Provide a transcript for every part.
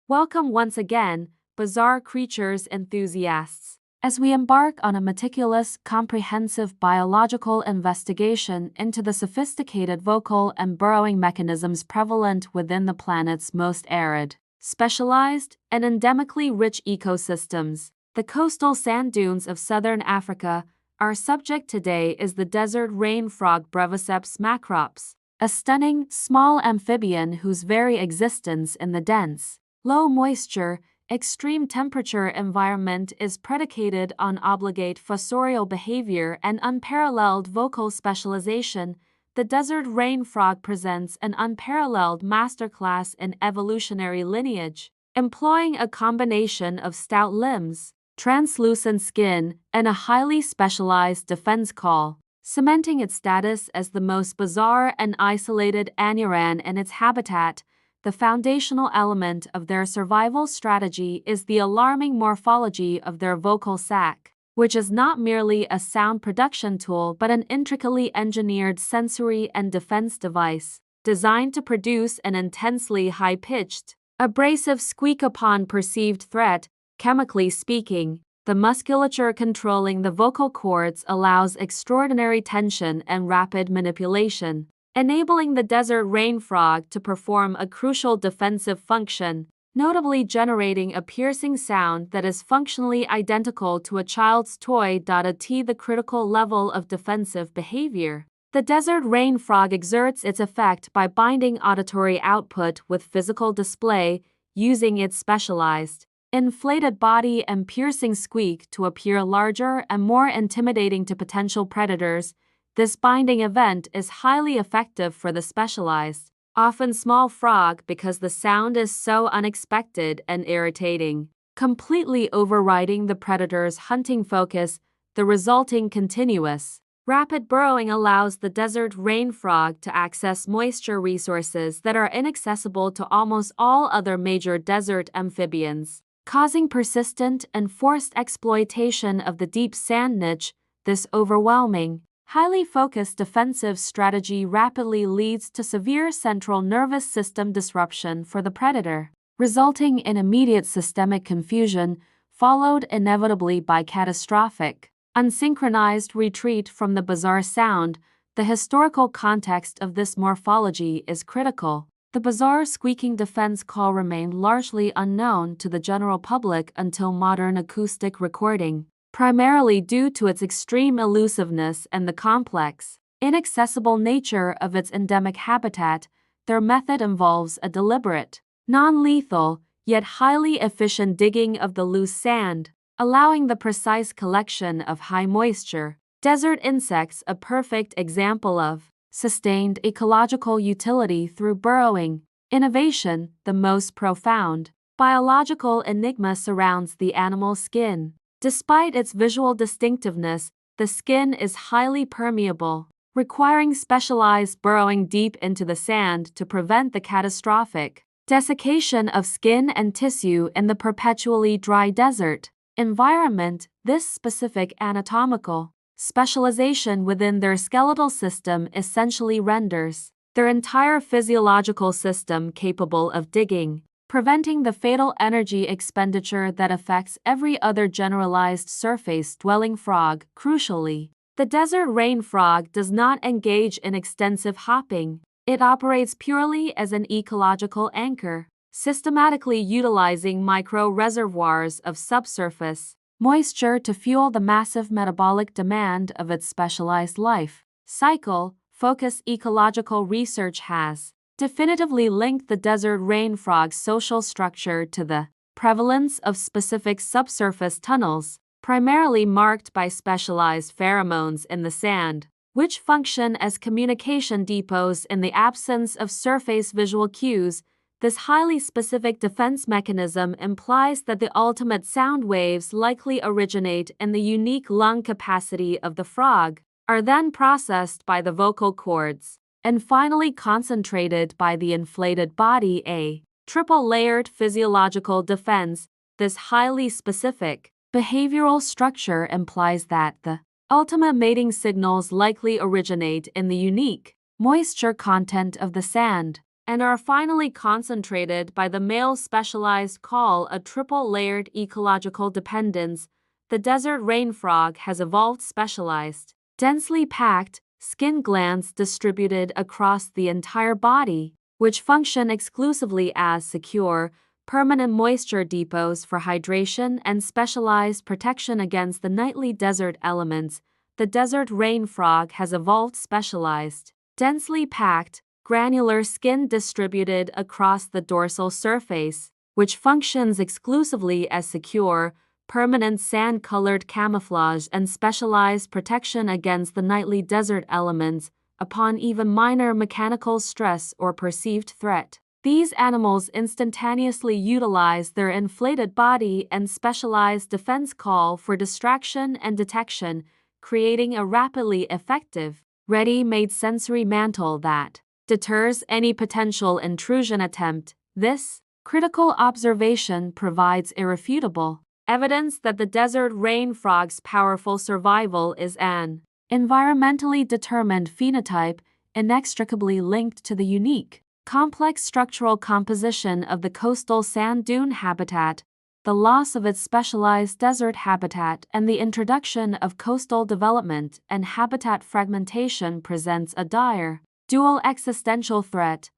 Welcome once again, bizarre creatures enthusiasts. As we embark on a meticulous, comprehensive biological investigation into the sophisticated vocal and burrowing mechanisms prevalent within the planet's most arid, specialized, and endemically rich ecosystems, the coastal sand dunes of southern Africa, our subject today is the desert rain frog Breviceps macrops, a stunning, small amphibian whose very existence in the dense, low moisture, extreme temperature environment is predicated on obligate fossorial behavior and unparalleled vocal specialization. The desert rain frog presents an unparalleled masterclass in evolutionary lineage, employing a combination of stout limbs, translucent skin, and a highly specialized defense call, cementing its status as the most bizarre and isolated anuran in its habitat. The foundational element of their survival strategy is the alarming morphology of their vocal sac, which is not merely a sound production tool but an intricately engineered sensory and defense device, designed to produce an intensely high-pitched, abrasive squeak upon perceived threat. Chemically speaking, the musculature controlling the vocal cords allows extraordinary tension and rapid manipulation, enabling the desert rain frog to perform a crucial defensive function, notably generating a piercing sound that is functionally identical to a child's toy. The critical level of defensive behavior. The desert rain frog exerts its effect by binding auditory output with physical display, using its specialized, inflated body and piercing squeak to appear larger and more intimidating to potential predators. This binding event is highly effective for the specialized, often small frog because the sound is so unexpected and irritating, completely overriding the predator's hunting focus. The resulting continuous, rapid burrowing allows the desert rain frog to access moisture resources that are inaccessible to almost all other major desert amphibians, causing persistent and forced exploitation of the deep sand niche. This overwhelming, highly focused defensive strategy rapidly leads to severe central nervous system disruption for the predator, resulting in immediate systemic confusion, followed inevitably by catastrophic, unsynchronized retreat from the bizarre sound. The historical context of this morphology is critical. The bizarre squeaking defense call remained largely unknown to the general public until modern acoustic recording, primarily due to its extreme elusiveness and the complex, inaccessible nature of its endemic habitat. Their method involves a deliberate, non-lethal, yet highly efficient digging of the loose sand, allowing the precise collection of high-moisture desert insects, a perfect example of sustained ecological utility through burrowing. Innovation, the most profound biological enigma surrounds the animal's skin. Despite its visual distinctiveness, the skin is highly permeable, requiring specialized burrowing deep into the sand to prevent the catastrophic desiccation of skin and tissue in the perpetually dry desert environment. This specific anatomical specialization within their skeletal system essentially renders their entire physiological system capable of digging, preventing the fatal energy expenditure that affects every other generalized surface-dwelling frog. Crucially, the desert rain frog does not engage in extensive hopping. It operates purely as an ecological anchor, systematically utilizing micro-reservoirs of subsurface moisture to fuel the massive metabolic demand of its specialized life cycle. Focused ecological research has definitively linked the desert rain frog's social structure to the prevalence of specific subsurface tunnels, primarily marked by specialized pheromones in the sand, which function as communication depots in the absence of surface visual cues. This highly specific defense mechanism implies that the ultimate sound waves likely originate in the unique lung capacity of the frog, are then processed by the vocal cords, and finally concentrated by the inflated body. A triple-layered physiological defense. This highly specific behavioral structure implies that the ultimate mating signals likely originate in the unique moisture content of the sand, and are finally concentrated by the male's specialized call a triple-layered ecological dependence. The desert rain frog has evolved specialized, densely packed, skin glands distributed across the entire body, which function exclusively as secure, permanent moisture depots for hydration and specialized protection against the nightly desert elements. The desert rain frog has evolved specialized, densely packed, granular skin distributed across the dorsal surface, which functions exclusively as secure, permanent sand-colored camouflage and specialized protection against the nightly desert elements upon even minor mechanical stress or perceived threat. These animals instantaneously utilize their inflated body and specialized defense call for distraction and detection, creating a rapidly effective, ready-made sensory mantle that deters any potential intrusion attempt. This critical observation provides irrefutable evidence that the desert rain frog's powerful survival is an environmentally determined phenotype inextricably linked to the unique, complex structural composition of the coastal sand dune habitat. The loss of its specialized desert habitat and the introduction of coastal development and habitat fragmentation presents a dire, dual existential threat.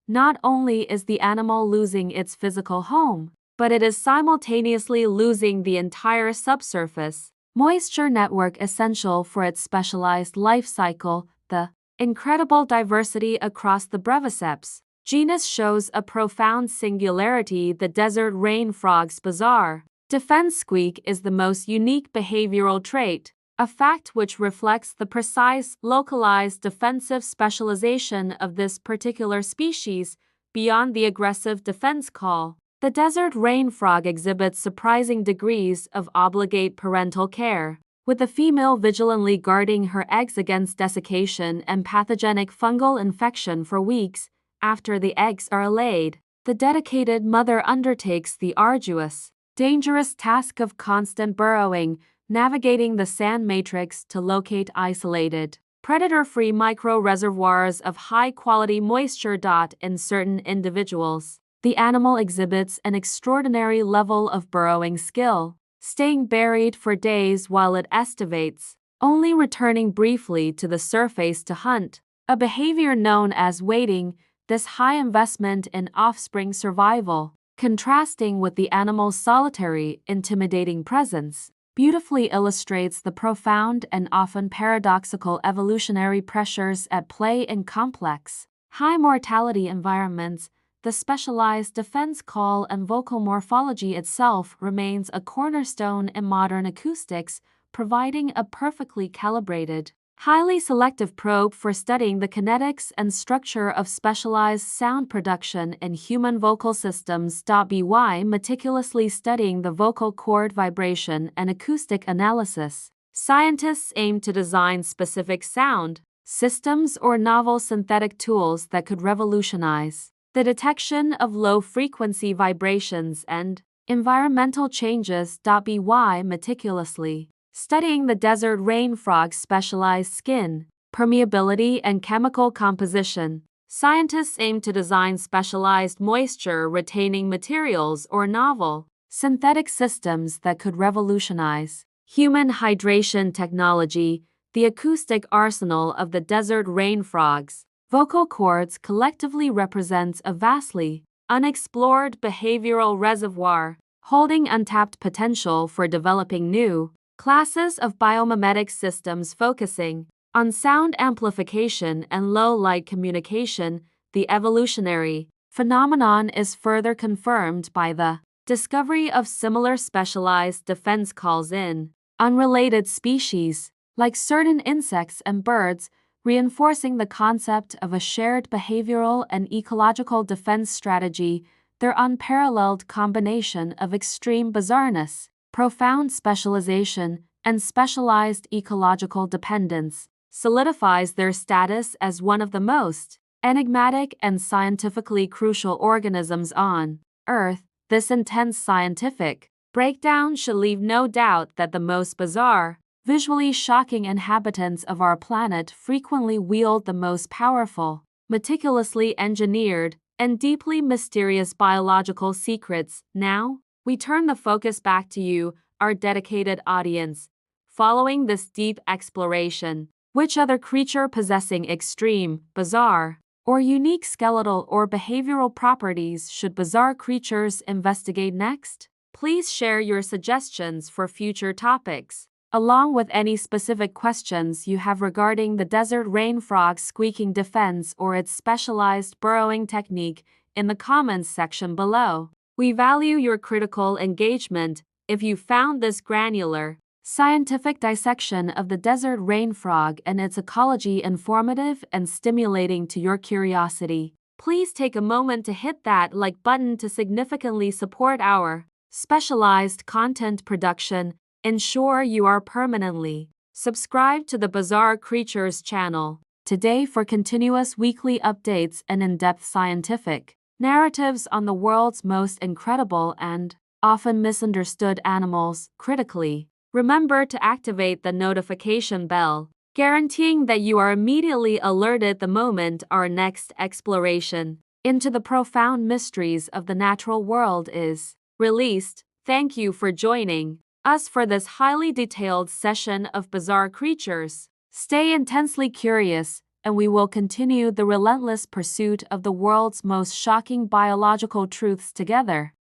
Not only is the animal losing its physical home, but it is simultaneously losing the entire subsurface moisture network essential for its specialized life cycle. The incredible diversity across the Breviceps genus shows a profound singularity. The desert rain frog's bizarre defense squeak is the most unique behavioral trait, a fact which reflects the precise, localized defensive specialization of this particular species beyond the aggressive defense call. The desert rain frog exhibits surprising degrees of obligate parental care, with the female vigilantly guarding her eggs against desiccation and pathogenic fungal infection for weeks after the eggs are laid. The dedicated mother undertakes the arduous, dangerous task of constant burrowing, navigating the sand matrix to locate isolated, predator-free micro-reservoirs of high-quality moisture. In certain individuals, the animal exhibits an extraordinary level of burrowing skill, staying buried for days while it estivates, only returning briefly to the surface to hunt, a behavior known as wading. This high investment in offspring survival, contrasting with the animal's solitary, intimidating presence, beautifully illustrates the profound and often paradoxical evolutionary pressures at play in complex, high mortality environments. The specialized defense call and vocal morphology itself remains a cornerstone in modern acoustics, providing a perfectly calibrated, highly selective probe for studying the kinetics and structure of specialized sound production in human vocal systems. By meticulously studying the vocal cord vibration and acoustic analysis, scientists aim to design specific sound systems or novel synthetic tools that could revolutionize the detection of low-frequency vibrations and environmental changes. By meticulously studying the desert rain frog's specialized skin, permeability and chemical composition, scientists aim to design specialized moisture-retaining materials or novel, synthetic systems that could revolutionize human hydration technology. The acoustic arsenal of the desert rain frog's vocal cords collectively represents a vastly unexplored behavioral reservoir, holding untapped potential for developing new classes of biomimetic systems focusing on sound amplification and low-light communication. The evolutionary phenomenon is further confirmed by the discovery of similar specialized defense calls in unrelated species, like certain insects and birds, reinforcing the concept of a shared behavioral and ecological defense strategy. Their unparalleled combination of extreme bizarreness, profound specialization, and specialized ecological dependence solidifies their status as one of the most enigmatic and scientifically crucial organisms on Earth. This intense scientific breakdown should leave no doubt that the most bizarre, visually shocking inhabitants of our planet frequently wield the most powerful, meticulously engineered, and deeply mysterious biological secrets. Now, we turn the focus back to you, our dedicated audience. Following this deep exploration, which other creature possessing extreme, bizarre, or unique skeletal or behavioral properties should bizarre creatures investigate next? Please share your suggestions for future topics, along with any specific questions you have regarding the desert rain frog's squeaking defense or its specialized burrowing technique in the comments section below. We value your critical engagement. If you found this granular, scientific dissection of the desert rain frog and its ecology informative and stimulating to your curiosity, please take a moment to hit that like button to significantly support our specialized content production. Ensure you are permanently subscribed to the Bizarre Creatures channel today for continuous weekly updates and in-depth scientific narratives on the world's most incredible and often misunderstood animals. Critically, remember to activate the notification bell, guaranteeing that you are immediately alerted the moment our next exploration into the profound mysteries of the natural world is released. Thank you for joining us for this highly detailed session of Bizarre Creatures. Stay intensely curious, and we will continue the relentless pursuit of the world's most shocking biological truths together.